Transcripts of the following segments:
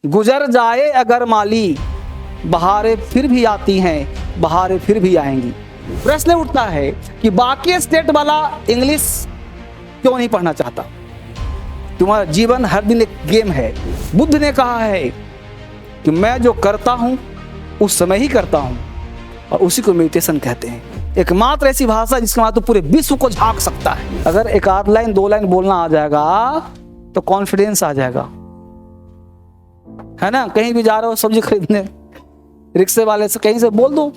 गुजर जाए अगर माली, बहारें फिर भी आती हैं, बहारें फिर भी आएंगी। प्रश्न उठता है कि बाकी स्टेट वाला इंग्लिश क्यों नहीं पढ़ना चाहता? तुम्हारा जीवन हर दिन एक गेम है। बुद्ध ने कहा है कि मैं जो करता हूं उस समय ही करता हूं, और उसी को मेडिटेशन कहते हैं। एकमात्र ऐसी भाषा जिसके माध्यम पूरे विश्व को झांक सकता है। अगर एक आध लाइन दो लाइन बोलना आ जाएगा तो कॉन्फिडेंस आ जाएगा, है ना। कहीं भी जा रहे हो सब्जी खरीदने, रिक्शे वाले से कहीं से बोल दो,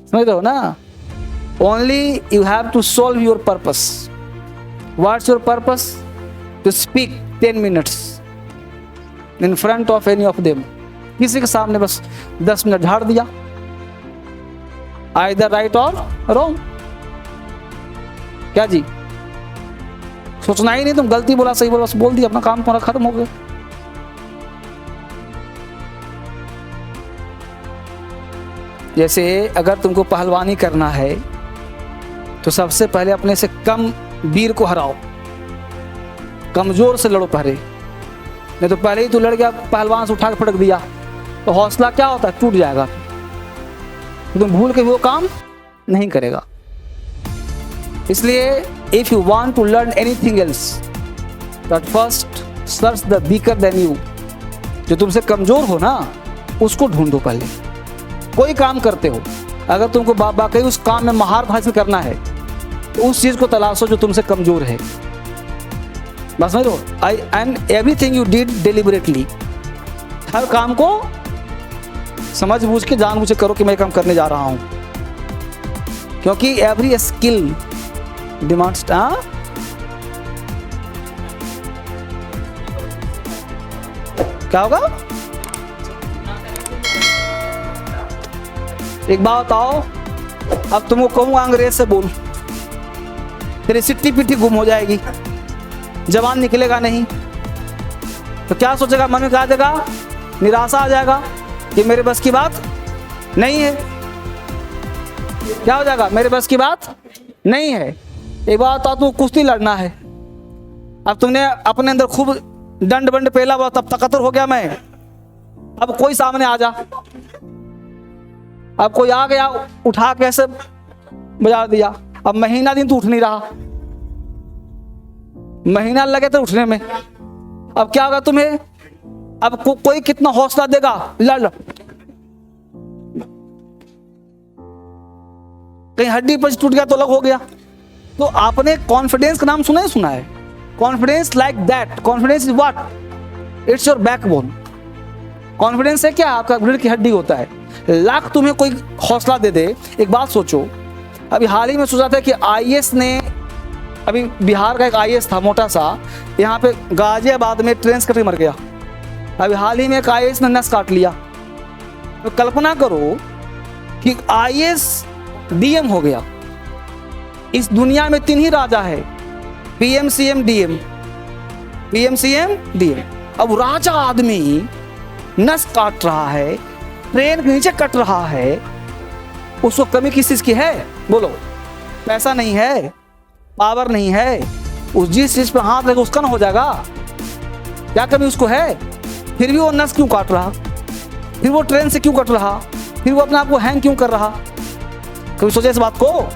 समझ रहे हो ना। Only you have to solve your purpose. What's your purpose? To speak 10 minutes in front of any of them. किसी के सामने बस 10 मिनट झाड़ दिया, आइदर राइट और रॉन्ग। क्या जी, सोचना ही नहीं, तुम गलती बोला सही बोला, बस बोल दिया, अपना काम पूरा खत्म हो गया। जैसे अगर तुमको पहलवानी करना है तो सबसे पहले अपने से कम वीर को हराओ, कमजोर से लड़ो पहले। नहीं तो पहले ही तू लड़ गया, पहलवान से उठा के पटक दिया तो हौसला क्या होता है, टूट जाएगा। तो तुम भूल के वो काम नहीं करेगा। इसलिए if you want to learn anything else, but first search the weaker than you. जो तुमसे कमजोर हो ना, उसको ढूंढो पहले। कोई काम करते हो, अगर तुमको वाकई उस काम में महारत हासिल करना है तो उस चीज को तलाशो जो तुमसे कमजोर है। बस समझो, and everything you did deliberately. हर काम को समझ बूझ के जानबूझ के करो कि मैं काम करने जा रहा हूं, क्योंकि एवरी स्किल डिमांड्स। क्या होगा? एक बात बताओ, अब तुमको कहूंगा अंग्रेज से बोल, तेरी सिट्टी पिट्टी गुम हो जाएगी, जवान निकलेगा नहीं, तो क्या सोचेगा मन में? क्या आ जाएगा? निराशा आ जाएगा कि मेरे बस की बात नहीं है। क्या हो जाएगा? मेरे बस की बात नहीं है। एक बात बताओ, तुमको कुश्ती लड़ना है, अब तुमने अपने अंदर खूब दंड बंड पेला हुआ, तब तकतर हो गया मैं। अब कोई सामने आ जा, अब कोई आ गया, उठा के ऐसे बजा दिया, अब महीना दिन तू उठ नहीं रहा, महीना लगे तो उठने में। अब क्या होगा तुम्हें? अब कोई कितना हौसला देगा, लड़। कहीं हड्डी पर टूट गया तो अलग हो गया। तो आपने कॉन्फिडेंस का नाम सुना है? Confidence like that. Confidence is what? It's your backbone. Confidence है क्या? आपका रीढ़ की हड्डी होता है। लाख तुम्हें कोई हौसला दे दे। एक बात सोचो, अभी हाल ही में सोचा था कि आईएएस ने, अभी बिहार का एक आईएएस था मोटा सा, यहाँ पे गाजियाबाद में ट्रेन से कट के मर गया। अभी हाल ही में एक आईएएस ने नस काट लिया। तो कल्पना करो कि आईएएस डीएम हो गया। इस दुनिया में 3 ही राजा है, PM CM DM, PM CM DM. अब राजा आदमी नस काट रहा है, ट्रेन के नीचे कट रहा है, उसको कमी किस चीज की है? बोलो। पैसा नहीं है, पावर नहीं है, उस जिस चीज पे हाथ लगे उसका ना हो जाएगा। क्या कमी उसको है? फिर भी वो नस क्यों काट रहा? फिर वो ट्रेन से क्यों कट रहा? फिर वो अपने आप को हैंग क्यों कर रहा? कभी सोचे इस बात को?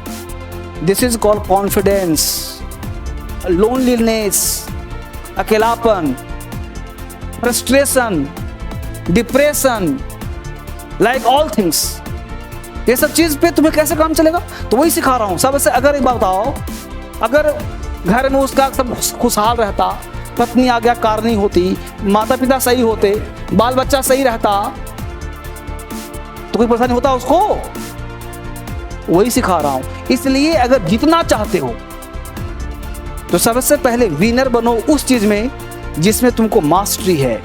This is called confidence, loneliness, अकेलापन, frustration, depression, like all things. ये सब चीज पे तुम्हें कैसे काम चलेगा? तो वही सिखा रहा हूं सबसे। अगर एक बात बताओ, अगर घर में उसका सब खुशहाल रहता, पत्नी आ गया कार नहीं होती, माता पिता सही होते, बाल बच्चा सही रहता, तो कोई परेशानी होता उसको? वही सिखा रहा हूं। इसलिए अगर जीतना चाहते हो तो सबसे पहले विनर बनो उस चीज में जिसमें तुमको मास्टरी है।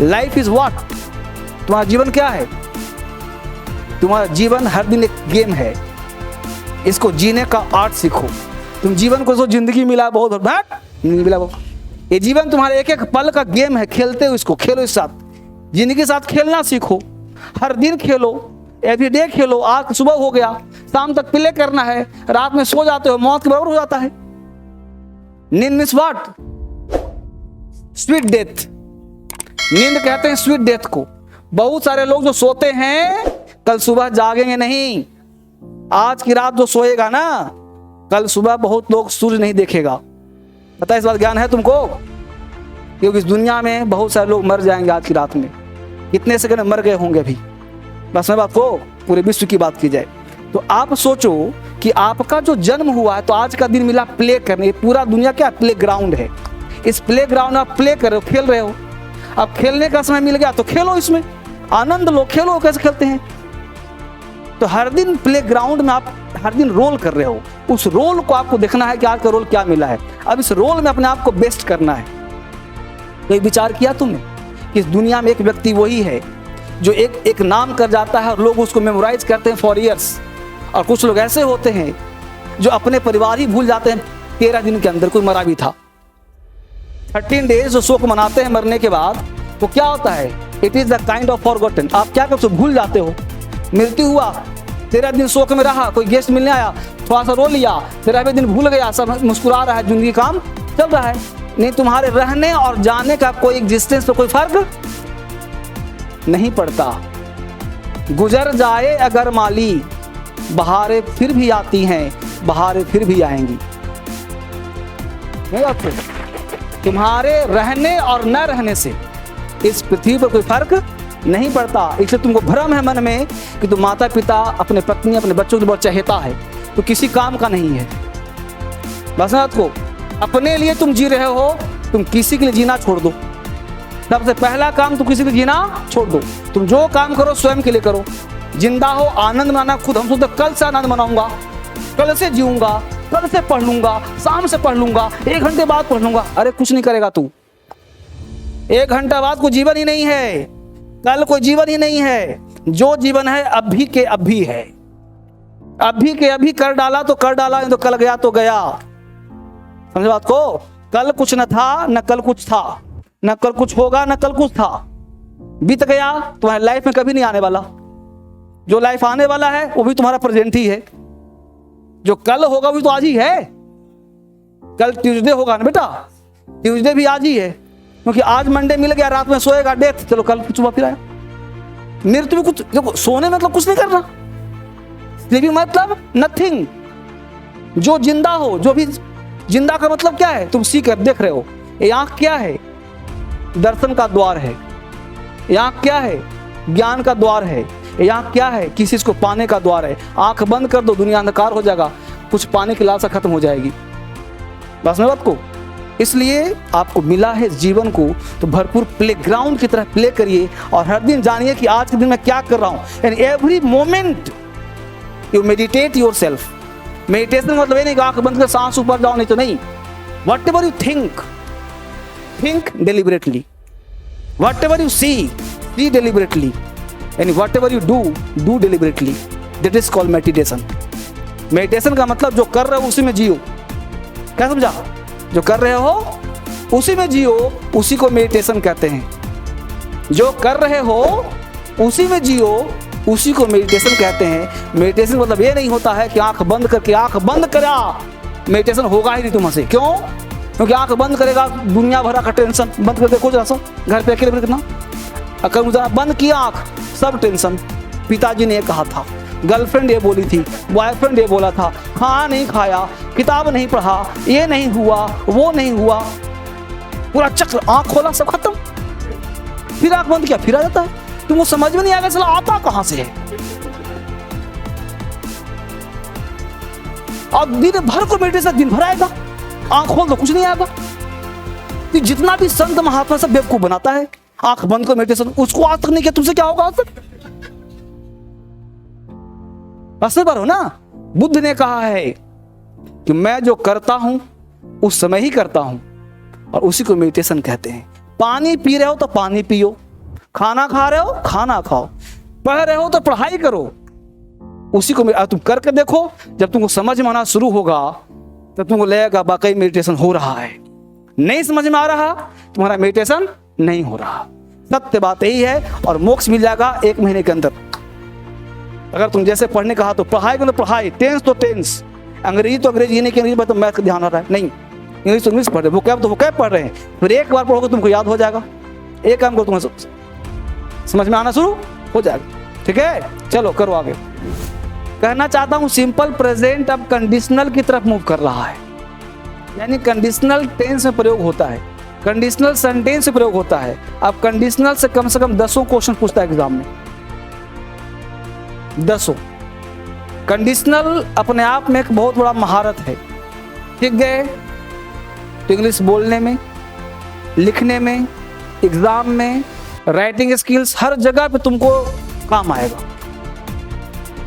Life is what? तुम्हारा जीवन क्या है? तुम्हारा जीवन हर दिन एक गेम है। इसको जीने का आर्ट सीखो। तुम जीवन को, जिंदगी मिला बहुत नहीं मिला, ये जीवन तुम्हारे एक एक पल का गेम है। खेलते हो इसको, खेलो इस साथ, जिंदगी के साथ खेलना सीखो। हर दिन खेलो, एवरीडे खेलो। आज सुबह हो गया, शाम तक प्ले करना है, रात में सो जाते हो, मौत के बराबर हो जाता है। नींद मीन्स व्हाट? स्वीट डेथ, नींद कहते हैं स्वीट डेथ को। बहुत सारे लोग जो सोते हैं कल सुबह जागेंगे नहीं। आज की रात जो सोएगा ना, कल सुबह बहुत लोग सूर्य नहीं देखेगा। पता है इस बात ज्ञान है तुमको? क्योंकि इस दुनिया में बहुत सारे लोग मर जाएंगे आज की रात में। कितने सेकंड मर गए होंगे अभी, बस मैं बात को पूरे विश्व की बात की जाए तो आप सोचो कि आपका जो जन्म हुआ है तो आज का दिन मिला प्ले करने। पूरा दुनिया क्या प्ले ग्राउंड है। इस प्ले ग्राउंड में आप प्ले कर रहे हो, खेल रहे हो। अब खेलने का समय मिल गया तो खेलो, इसमें आनंद लो, खेलो। कैसे खेलते हैं? तो हर दिन प्ले ग्राउंड में आप हर दिन रोल कर रहे हो। उस रोल को आपको देखना है कि आज का रोल क्या मिला है। अब इस रोल में अपने आप को बेस्ट करना है। तो एक विचार किया तुमने कि इस दुनिया में एक व्यक्ति वही है जो एक नाम कर जाता है और लोग उसको मेमोराइज करते हैं फॉर ईयर्स। और कुछ लोग ऐसे होते हैं जो अपने परिवार ही भूल जाते हैं 13 दिन के अंदर। कोई मरा भी था, 13 डेज जो शोक मनाते हैं मरने के बाद, तो क्या होता है? It is the kind of forgotten. आप क्या करते हो? भूल जाते हो। मृत्यु हुआ, 13 दिन शोक में रहा, कोई गेस्ट मिलने आया, थोड़ा सा रो लिया, 13वें दिन भूल गया, सब मुस्कुरा रहा है, जिंदगी काम चल रहा है। नहीं, तुम्हारे रहने और जाने का कोई एग्जिस्टेंस पे कोई फर्क नहीं पड़ता। गुजर जाए अगर माली, बहारें फिर भी आती हैं, बहारें फिर भी आएंगी। नहीं आपको तुम्हारे रहने और न रहने से इस पृथ्वी पर कोई फर्क नहीं पड़ता। इसलिए तुमको भ्रम है मन में कि तुम माता पिता, अपने पत्नी, अपने बच्चों को बहुत चहेता है, तो किसी काम का नहीं है। बस रात को अपने लिए तुम जी रहे हो, तुम किसी के लिए जीना छोड़ दो। सबसे पहला काम, तुम किसी के लिए जीना छोड़ दो। तुम जो काम करो स्वयं के लिए करो। जिंदा हो, आनंद मनाना खुद। हम सोचते कल से आनंद मनाऊंगा, कल से जीऊंगा, कल से पढ़ लूंगा, शाम से पढ़ लूंगा, 1 घंटे बाद पढ़ लूंगा। अरे कुछ नहीं करेगा तू। 1 घंटा बाद कोई जीवन ही नहीं है, कल कोई जीवन ही नहीं है। जो जीवन है अभी के अभी है। अभी के अभी कर डाला तो कर डाला, नहीं तो कल गया तो गया। समझ बात को? कल कुछ न था, न कल कुछ था, न कल कुछ होगा, न कल कुछ था। बीत गया, तुम्हारी लाइफ में कभी नहीं आने वाला। जो लाइफ आने वाला है वो भी तुम्हारा प्रेजेंट ही है। जो कल होगा वो तो आज ही है। कल ट्यूसडे होगा ना बेटा, ट्यूसडे भी आज ही है। क्योंकि आज मंडे मिल गया, रात में सोएगा, डेथ, चलो कल सुबह फिर आया। मृत्यु में कुछ देखो, सोने मतलब कुछ नहीं करना, स्लीपिंग मतलब नथिंग। जो जिंदा हो, जो भी जिंदा का मतलब क्या है? तुम सीख कर देख रहे हो। ये आंख क्या है? दर्शन का द्वार है। ये आंख क्या है? ज्ञान का द्वार है। ये आंख क्या है? किसी चीज को पाने का द्वार है। आंख बंद कर दो, दुनिया अंधकार हो जाएगा, कुछ पाने की लालसा खत्म हो जाएगी। बस में बात को, इसलिए आपको मिला है जीवन को तो भरपूर प्ले ग्राउंड की तरह प्ले करिए। और हर दिन जानिए कि आज के दिन मैं क्या कर रहा हूं। And every moment you meditate your self. Meditation मतलब ये नहीं कि आंख बंद कर सांस ऊपर जाओ, नहीं तो नहीं। Whatever you think, think deliberately. Whatever you see deliberately. And whatever you do deliberately. That is called meditation. Meditation का मतलब जो कर रहे हो उसी में जियो। क्या समझा? जो कर रहे हो उसी में जियो, उसी को मेडिटेशन कहते हैं। जो कर रहे हो उसी में जियो, उसी को मेडिटेशन कहते हैं। मेडिटेशन मतलब ये नहीं होता है कि आंख बंद करके, आंख बंद करा, मेडिटेशन होगा ही नहीं तुमसे। क्यों? क्योंकि आंख बंद करेगा दुनिया भरा का टेंशन। बंद कर देखो जरा सा, घर पे अकेले कितना। अगर मुझे बंद किया आंख, सब टेंशन। पिताजी ने कहा था, गर्लफ्रेंड ये बोली थी, बॉयफ्रेंड ये बोला था, खाना नहीं खाया, किताब नहीं पढ़ा, ये नहीं हुआ, वो नहीं हुआ, पूरा चक्र। आंख खोला, सब खत्म। फिर आंख बंद किया, फिर आ जाता है। तुमको समझ में नहीं आएगा चला आता कहां से है। और दिन भर को मेडिटेशन दिन भर आएगा, आंख खोल तो कुछ नहीं आएगा। तो जितना भी संत महात्मा सब बेवकूफ बनाता है, आंख बंद कर मेडिटेशन, उसको आज तक नहीं किया, तुमसे क्या होगा आज तक? असर पर हो ना। बुद्ध ने कहा है कि मैं जो करता हूं उस समय ही करता हूं, और उसी को मेडिटेशन कहते हैं। पानी पी रहे हो तो पानी पियो, खाना खा रहे हो खाना खाओ, पढ़ रहे हो तो पढ़ाई करो, उसी को तुम करके देखो। जब तुमको समझ में आना शुरू होगा तब तुमको लगेगा वाकई मेडिटेशन हो रहा है। नहीं समझ में आ रहा, तुम्हारा मेडिटेशन नहीं हो रहा। सत्य बात यही है। और मोक्ष मिल जाएगा 1 महीने के अंदर। अगर तुम जैसे पढ़ने कहा तो पढ़ाई को तो पढ़ाई, टेंस तो टेंस, अंग्रेजी तो अंग्रेजी, नहीं कि अंग्रेजी पर तो मैथ का ध्यान आ रहा है, नहीं। इंग्लिश तो इंग्लिश पढ़ रहे, वोकैब तो वोकैब पढ़ रहे हैं, फिर एक बार पढ़ोगे तुमको याद हो जाएगा। एक काम करो, तुम्हें समझ में आना शुरू हो जाएगा। ठीक है, चलो करो आगे। कहना चाहता हूं सिंपल प्रेजेंट अब कंडीशनल की तरफ मूव कर रहा है, यानी कंडीशनल टेंस में प्रयोग होता है, कंडीशनल सेंटेंस में प्रयोग होता है। अब कंडीशनल से कम 10 क्वेश्चन पूछता है एग्जाम में, 10। कंडीशनल अपने आप में एक बहुत बड़ा महारत है। सीख गए तो इंग्लिश बोलने में, लिखने में, एग्जाम में, राइटिंग स्किल्स, हर जगह पे तुमको काम आएगा।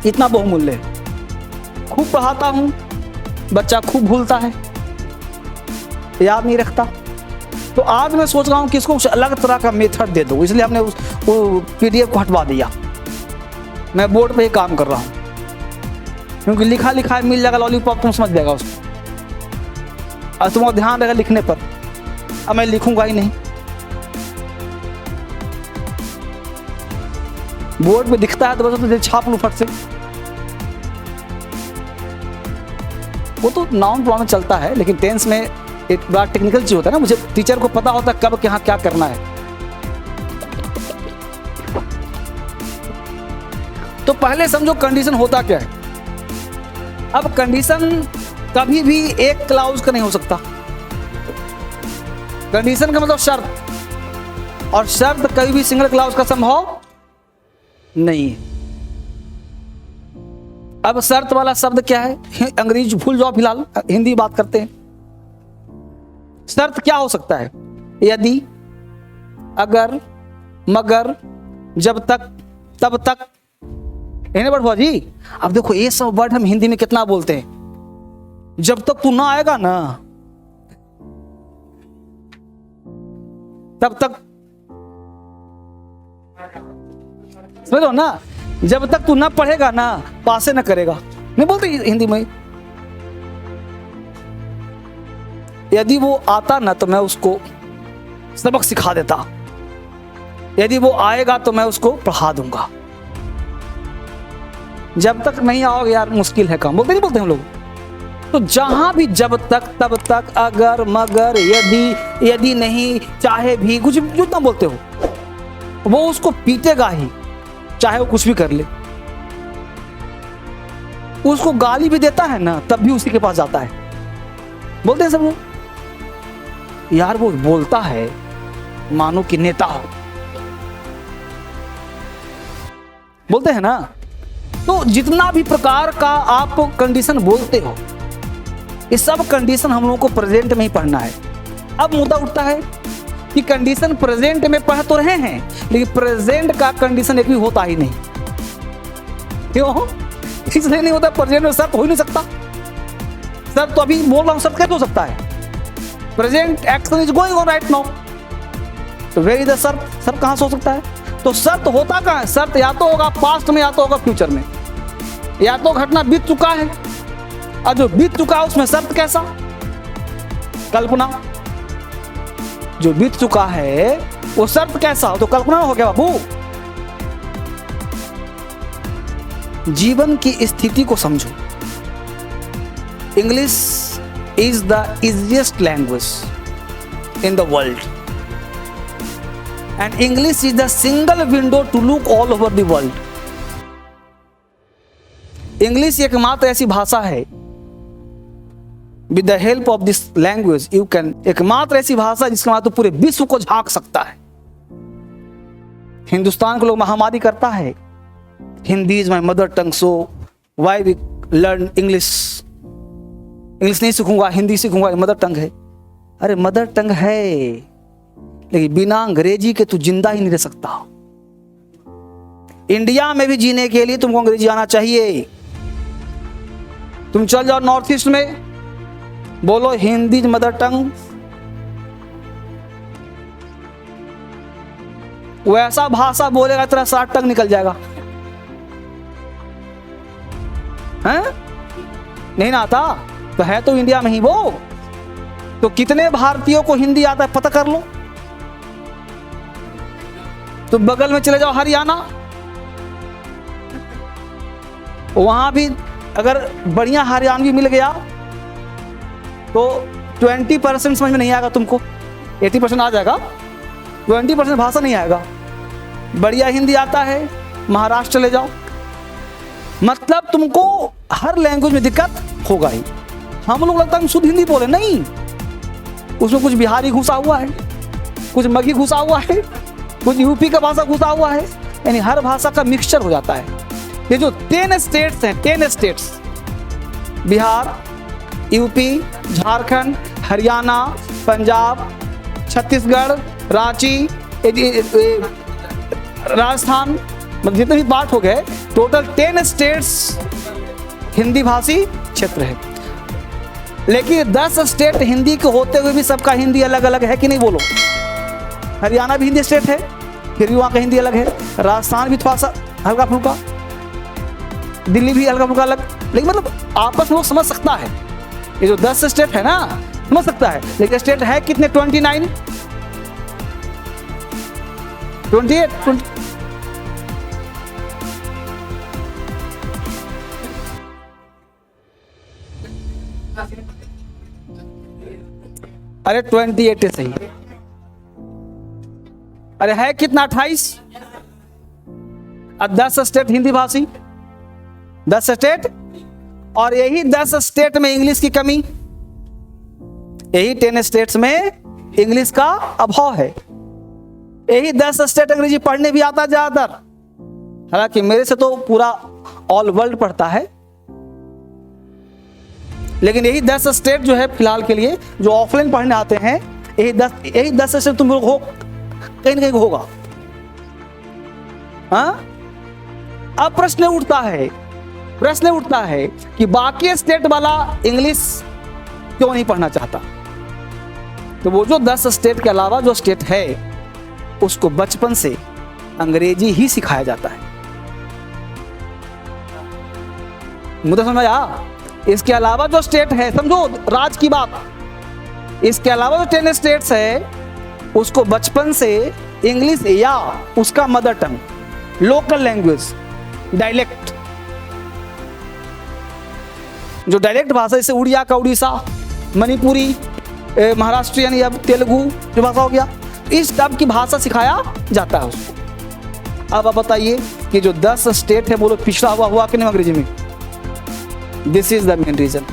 इतना बहुमूल्य है। खूब पढ़ाता हूं, बच्चा खूब भूलता है, याद नहीं रखता। तो आज मैं सोच रहा हूं कि इसको कुछ अलग तरह का मेथड दे दो, इसलिए हमने वो PDF को हटवा दिया। मैं बोर्ड पे ही काम कर रहा हूं, क्योंकि लिखा लिखा मिल जाएगा लॉलीपॉप, तुम समझ जाएगा उसको, और तुम्हारा ध्यान रहेगा लिखने पर। अब मैं लिखूंगा ही नहीं, बोर्ड पे दिखता है तो बस तो छाप लूं फट से। वो तो नाउन प्रोनाउन में चलता है, लेकिन टेंस में एक बड़ा टेक्निकल चीज होता है ना, मुझे टीचर को पता होता है कब यहाँ क्या करना है। तो पहले समझो कंडीशन होता क्या है। अब कंडीशन कभी भी एक क्लाउज का नहीं हो सकता। कंडीशन का मतलब शर्त, और शर्त कभी भी सिंगल क्लाउज का संभव नहीं है। अब शर्त वाला शब्द क्या है, अंग्रेजी भूल जाओ फिलहाल, हिंदी बात करते हैं। शर्त क्या हो सकता है, यदि, अगर, मगर, जब तक, तब तक, है ना जी। अब देखो ये सब वर्ड हम हिंदी में कितना बोलते हैं। जब तक तू ना आएगा ना, तब तक, समझो ना, जब तक तू ना पढ़ेगा ना, पासे ना करेगा, नहीं बोलते हिंदी में। यदि वो आता ना तो मैं उसको सबक सिखा देता, यदि वो आएगा तो मैं उसको पढ़ा दूंगा। जब तक नहीं आओगे यार मुश्किल है काम, बोलते नहीं बोलते हम लोग। तो जहां भी जब तक, तब तक, अगर, मगर, यदि, यदि नहीं, चाहे भी, कुछ जितना बोलते हो, वो उसको पीटेगा ही, चाहे वो कुछ भी कर ले। उसको गाली भी देता है ना, तब भी उसी के पास जाता है। बोलते हैं सब लोग, यार वो बोलता है मानो कि नेता हो, बोलते हैं ना। तो जितना भी प्रकार का आप कंडीशन बोलते हो, ये सब कंडीशन हम लोगों को प्रेजेंट में ही पढ़ना है। अब मुद्दा उठता है कि कंडीशन प्रेजेंट में पढ़ तो रहे हैं, लेकिन प्रेजेंट का कंडीशन एक भी होता ही नहीं। क्यों? इसलिए नहीं होता, प्रेजेंट में शर्त हो ही नहीं सकता। शर्त तो अभी बोल रहा हूं, शर्त कैसे हो सकता है? Present action is going on right now, तो वेयर इज द शर्त? शर्त कहां से हो सकता है? तो शर्त होता कहां है? शर्त या तो होगा पास्ट में, या तो होगा फ्यूचर में। या तो घटना बीत चुका है, और जो बीत चुका है उसमें शर्त कैसा? कल्पना। जो बीत चुका है वो शर्त कैसा? तो कल्पना हो गया बाबू। जीवन की स्थिति को समझो। English is the easiest language in the world, and English is the single window to look all over the world. English एकमात्र ऐसी भाषा है, with the help of this language you can, एकमात्र ऐसी भाषा जिसके माध्यम पूरे विश्व को झांक सकता है। हिंदुस्तान को लोग महामारी करता है, Hindi is my mother tongue, so why we learn English. English नहीं सीखूंगा, हिंदी सीखूंगा, मदर टंग है। अरे मदर टंग है, लेकिन बिना अंग्रेजी के तू जिंदा ही नहीं रह सकता। इंडिया में भी जीने के लिए तुमको अंग्रेजी आना चाहिए। तुम चल जाओ नॉर्थ ईस्ट में, बोलो हिंदी मदर टंग, वैसा भाषा बोलेगा तेरा 60 टंग निकल जाएगा। हैं? नहीं ना आता तो है तो इंडिया में ही वो। तो कितने भारतीयों को हिंदी आता है पता कर लो। तो बगल में चले जाओ हरियाणा, वहां भी अगर बढ़िया हरियाणवी मिल गया तो 20% समझ में नहीं आएगा तुमको, 80% आ जाएगा, 20% भाषा नहीं आएगा। बढ़िया हिंदी आता है, महाराष्ट्र चले जाओ, मतलब तुमको हर लैंग्वेज में दिक्कत होगा ही। हम लोग लगता है हम शुद्ध हिंदी बोले, नहीं, उसमें कुछ बिहारी घुसा हुआ है, कुछ मगही घुसा हुआ है, कुछ यूपी का भाषा घुसा हुआ है, यानी हर भाषा का मिक्सचर हो जाता है। ये जो 10 स्टेट्स हैं, 10 स्टेट्स, बिहार, यूपी, झारखंड, हरियाणा, पंजाब, छत्तीसगढ़, रांची, राजस्थान, मतलब जितने भी पार्ट हो गए, टोटल 10 स्टेट्स हिंदी भाषी क्षेत्र है। लेकिन 10 स्टेट हिंदी के होते हुए भी सबका हिंदी अलग अलग है कि नहीं, बोलो। हरियाणा भी हिंदी स्टेट है, फिर भी वहाँ का हिंदी अलग है, राजस्थान भी थोड़ा सा हल्का फुल्का, दिल्ली भी हल्का फुल्का अलग, लेकिन मतलब आपस में वो समझ सकता है। ये जो 10 स्टेट है ना, समझ सकता है, लेकिन स्टेट है कितने, 29, 28, अरे 28 है सही, अरे है कितना, 28, 10 स्टेट हिंदी भाषी, 10 स्टेट, और यही 10 स्टेट में इंग्लिश की कमी, यही 10 स्टेट्स में इंग्लिश का अभाव है। यही 10 स्टेट अंग्रेजी पढ़ने भी आता ज्यादातर, हालांकि मेरे से तो पूरा ऑल वर्ल्ड पढ़ता है, लेकिन यही 10 स्टेट जो है फिलहाल के लिए जो ऑफलाइन पढ़ने आते हैं, यही 10 स्टेट तुम लोग हो, कहीं ना कहीं होगा। हाँ, अब प्रश्न उठता है कि बाकी स्टेट वाला इंग्लिश क्यों नहीं पढ़ना चाहता। तो वो जो 10 स्टेट के अलावा जो स्टेट है, उसको बचपन से अंग्रेजी ही सिखाया जाता है। मुझे समझ आया। इसके अलावा जो स्टेट है, समझो राज की बात, इसके अलावा जो 10 स्टेट्स है, उसको बचपन से इंग्लिश या उसका mother tongue, local language, dialect, जो डायलेक्ट भाषा, जैसे उड़िया का उड़ीसा, मणिपुरी, महाराष्ट्रियन या तेलुगु जो भाषा हो गया, इस टाइप की भाषा सिखाया जाता है उसको। अब आप बताइए कि जो 10 स्टेट है, बोलो पिछड़ा हुआ कि नहीं अंग्रेजी में। This is the main reason,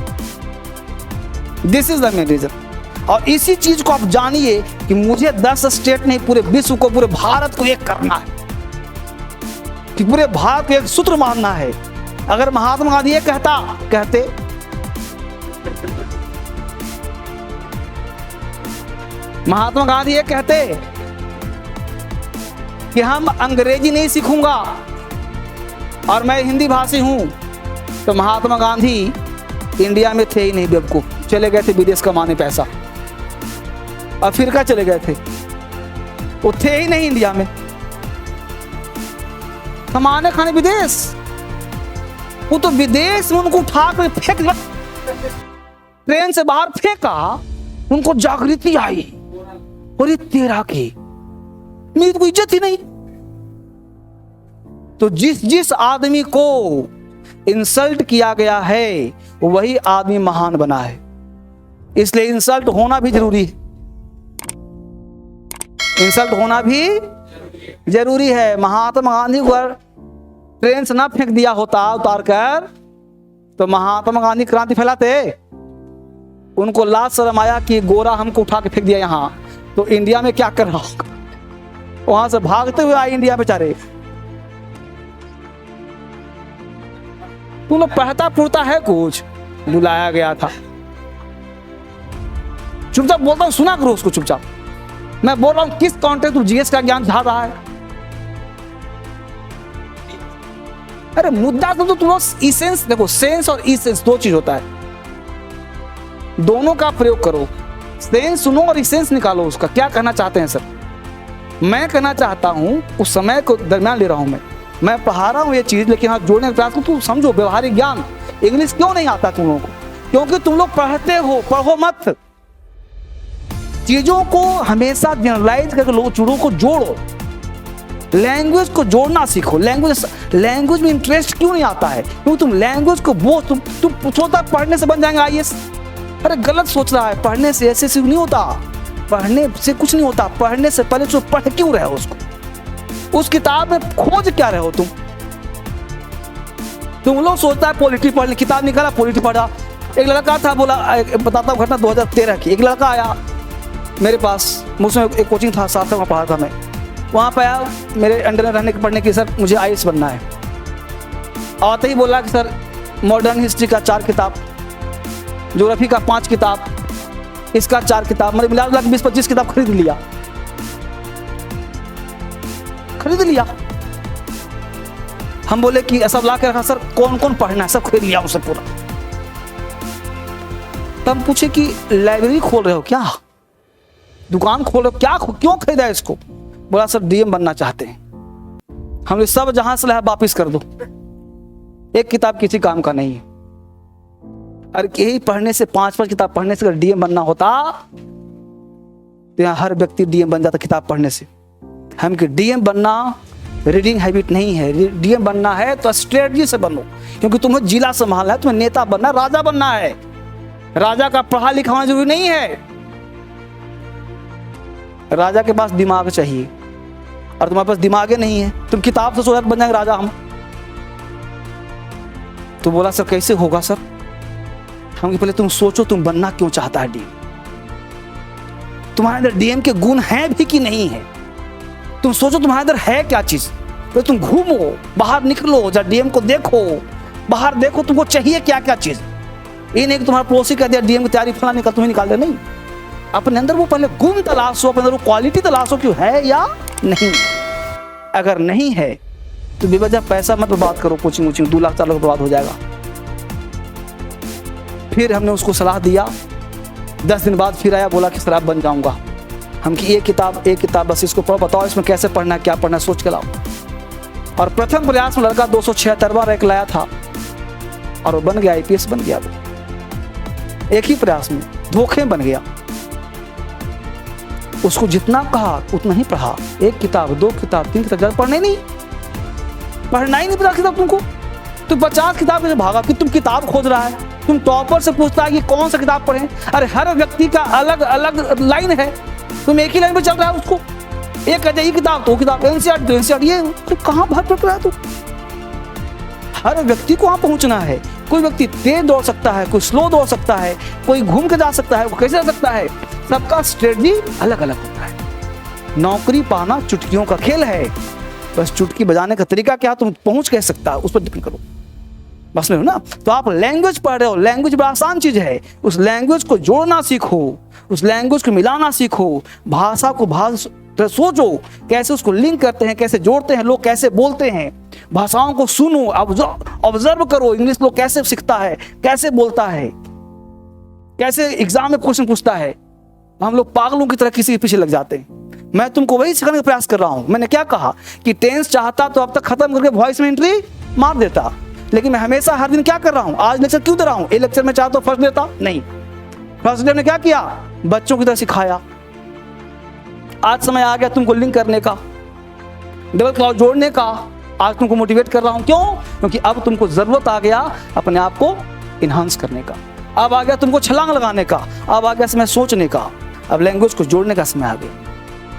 this is the main reason. और इसी चीज को आप जानिए कि मुझे 10 स्टेट नहीं, पूरे विश्व को, पूरे भारत को एक करना है, कि पूरे भारत को एक सूत्र मानना है। अगर महात्मा गांधी ये कहते महात्मा गांधी ये कहते कि हम अंग्रेजी नहीं सीखूंगा और मैं हिंदी भाषी हूं, तो महात्मा गांधी इंडिया में थे ही नहीं, बेवकूफ, चले गए थे विदेश कमाने पैसा। अफ्रीका चले गए थे, वो थे ही नहीं इंडिया में, कमाने खाने विदेश। वो तो विदेश में उनको उठा कर फेंक, ट्रेन से बाहर फेंका, उनको जागृति आई, और तेरा की मेरी तो कोई इज्जत ही नहीं। तो जिस आदमी को इंसल्ट किया गया है, वही आदमी महान बना है। इसलिए इंसल्ट होना भी जरूरी है, इंसल्ट होना भी जरूरी है। महात्मा गांधी को ट्रेन से ना फेंक दिया होता उतार कर, तो महात्मा गांधी क्रांति फैलाते। उनको लाज शर्म आया कि गोरा हमको उठा के फेंक दिया यहाँ, तो इंडिया में क्या कर रहा होगा, वहां से भागते हुए आए इंडिया बेचारे। तुम लोग पढ़ता पुरता है कुछ, बुलाया गया था, चुपचाप बोलता हूं, सुना करो उसको चुपचाप। मैं बोल रहा हूं किस कॉन्टेक्स्ट में जीएस का ज्ञान झाड़ रहा है। अरे मुद्दा तो तुम लोग इसेंस देखो, सेंस और इसेंस दो चीज होता है, दोनों का प्रयोग करो। सेंस सुनो और इसेंस निकालो उसका। क्या कहना चाहते हैं सर? मैं कहना चाहता हूं, उस समय को दरम्यान ले रहा हूं, मैं पढ़ा रहा हूं ये चीज, लेकिन हाँ जोड़ने का प्रयास करो। तुम समझो व्यवहारिक ज्ञान। इंग्लिश क्यों नहीं आता तुम लोगों को? क्योंकि तुम लोग पढ़ते हो, पढ़ो मत। चीजों को हमेशा जनरलाइज करके लोग चीजों को जोड़ो, लैंग्वेज को जोड़ना सीखो। लैंग्वेज में इंटरेस्ट क्यों नहीं आता है? क्योंकि तुम लैंग्वेज को तुम सोचता पढ़ने से बन जाएंगे आईएएस, अरे गलत सोच रहा है, पढ़ने से ऐसे से नहीं होता, पढ़ने से कुछ नहीं होता। पढ़ने से पहले तो पढ़ क्यों रहे हो उसको, उस किताब में खोज क्या रहे हो तुम लोग सोचता है पॉलिटी पढ़ ली, किताब निकाला पॉलिटी पढ़ा। एक लड़का था, बोला, बताता हूँ घटना 2013 की। एक लड़का आया मेरे पास, मुझसे एक कोचिंग था, साथ में पढ़ा था मैं, वहाँ पे आया मेरे अंडर में रहने के पढ़ने की, सर मुझे IAS बनना है। आते ही बोला कि सर मॉडर्न हिस्ट्री का 4 किताब, ज्योग्राफी का 5 किताब, इसका 4 किताब, मतलब मिला 20-25 किताब खरीद लिया। हम बोले कि ऐसा ला के रखा, सर कौन कौन पढ़ना है, सब खरीद लिया उसे पूरा। तब पूछे कि लाइब्रेरी खोल रहे हो क्या, दुकान खोल रहे हो क्या, क्यों खरीदा इसको? बोला सर DM बनना चाहते हैं। हमने सब जहां से लाया वापिस कर दो, एक किताब किसी काम का नहीं है। अरे यही पढ़ने से 5-5 किताब पढ़ने से अगर DM बनना होता तो यहाँ हर व्यक्ति DM बन जाता किताब पढ़ने से। हम कि DM बनना रीडिंग हैबिट नहीं है, DM बनना है तो स्ट्रेटजी से बनो, क्योंकि तुम्हें जिला संभालना है, तुम्हें नेता बनना है, राजा बनना है। राजा का पढ़ा लिखा होना जरूरी नहीं है, राजा के पास दिमाग चाहिए, और तुम्हारे पास दिमाग ही नहीं है, तुम किताब से सोच बन जाएंगे राजा हम। तो बोला सर कैसे होगा सर? हम पहले तुम सोचो तुम बनना क्यों चाहता है DM, तुम्हारे अंदर DM के गुण हैं भी कि नहीं है, तुम सोचो तुम्हारे अंदर है क्या चीज। तो तुम घूमो, बाहर निकलो, जब DM को देखो, बाहर देखो तुमको चाहिए क्या क्या चीज। ये नहीं कि तुम्हारा पड़ोसी कह दिया DM की तैयारी फला निकल, तुम्हें निकाल दे, नहीं। अपने अंदर वो पहले गुण तलाशो, अपने अंदर वो क्वालिटी तलाशो कि है या नहीं। अगर नहीं है तो बेवजह पैसा मत बर्बाद करो, कोचिंग 2 लाख 4 लाख बर्बाद हो जाएगा। फिर हमने उसको सलाह दिया, 10 दिन बाद फिर आया, बोला कि सर आप बन जाऊंगा। हम कि एक किताब बस इसको पढ़ो, बताओ इसमें कैसे पढ़ना है, क्या पढ़ना है, सोच के लाओ। और प्रथम प्रयास में लड़का 276 रैंक लाया था और वो बन गया, IPS बन गया। वो एक ही प्रयास में धोखे बन गया। उसको जितना कहा उतना ही पढ़ा, 1 किताब 2 किताब 3 किताब, ज्यादा पढ़ना ही नहीं 50 किताब तुमको। तुम 50 किताब से भागा कि तुम किताब खोज रहा है, तुम टॉपर से पूछता है कि कौन सा किताब पढ़े। अरे हर व्यक्ति का अलग अलग लाइन है, तुम एक ही लाइन पे चल रहा है उसको। एक कहते ये किताब तो किताब, NCERT तो NCERT, ये तो कहाँ भाग पड़ रहा है तू? हर व्यक्ति को वहां पहुंचना है। कोई व्यक्ति तेज दौड़ सकता है, कोई स्लो दौड़ सकता है, कोई घूम के जा सकता है, वो कैसे जा सकता है। सबका स्ट्रेटजी अलग अलग होता है। नौकरी पाना चुटकियों का खेल है, बस चुटकी बजाने का तरीका क्या तुम पहुंच कह सकता है उस पर डिपेंड करो, बस नहीं हो ना। तो आप लैंग्वेज पढ़ रहे हो, लैंग्वेज बड़ा आसान चीज है, उस लैंग्वेज को जोड़ना सीखो, उस लैंग्वेज को मिलाना सीखो, भाषा को सोचो कैसे उसको लिंक करते हैं, कैसे जोड़ते हैं, लोग कैसे बोलते हैं, भाषाओं को सुनो, ऑब्जर्व करो, इंग्लिश लोग कैसे सीखता है, कैसे बोलता है, कैसे एग्जाम में क्वेश्चन पूछता है। हम लोग पागलों की तरह किसी के पीछे लग जाते हैं। मैं तुमको वही सिखाने का प्रयास कर रहा हूं। मैंने क्या कहा कि टेंस चाहता तो अब तक खत्म करके वॉइस में एंट्री मार देता, लेकिन मैं हमेशा हर दिन क्या कर रहा हूं, आज लेक्चर क्यों दे रहा हूं। एक लेक्चर में चाहता तो फर्स्ट देता नहीं, फर्स्ट डे ने क्या किया, बच्चों की तरह सिखाया। आज समय आ गया तुमको लिंक करने का, डबल क्लाउज जोड़ने का। आज तुमको मोटिवेट कर रहा हूं, क्यों? क्योंकि अब तुमको जरूरत आ गया अपने आप को इनहांस करने का, अब आ गया तुमको छलांग लगाने का, अब आ गया समय सोचने का, अब लैंग्वेज को जोड़ने का समय आ गया।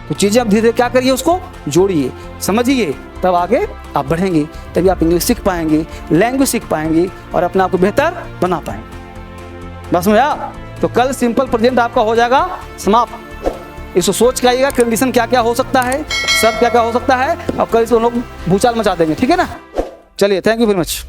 तो चीजें अब धीरे धीरे क्या करिए, उसको जोड़िए, समझिए, तब आगे आप बढ़ेंगे, तभी आप इंग्लिश सीख पाएंगे, लैंग्वेज सीख पाएंगे और अपने आप को बेहतर बना पाएंगे। बस में तो कल सिंपल प्रेजेंट आपका हो जाएगा समाप्त। इसको सोच के आइएगा कंडीशन क्या क्या हो सकता है, सब क्या क्या हो सकता है, और कल से हम लोग भूचाल मचा देंगे, ठीक है ना। चलिए, थैंक यू वेरी मच।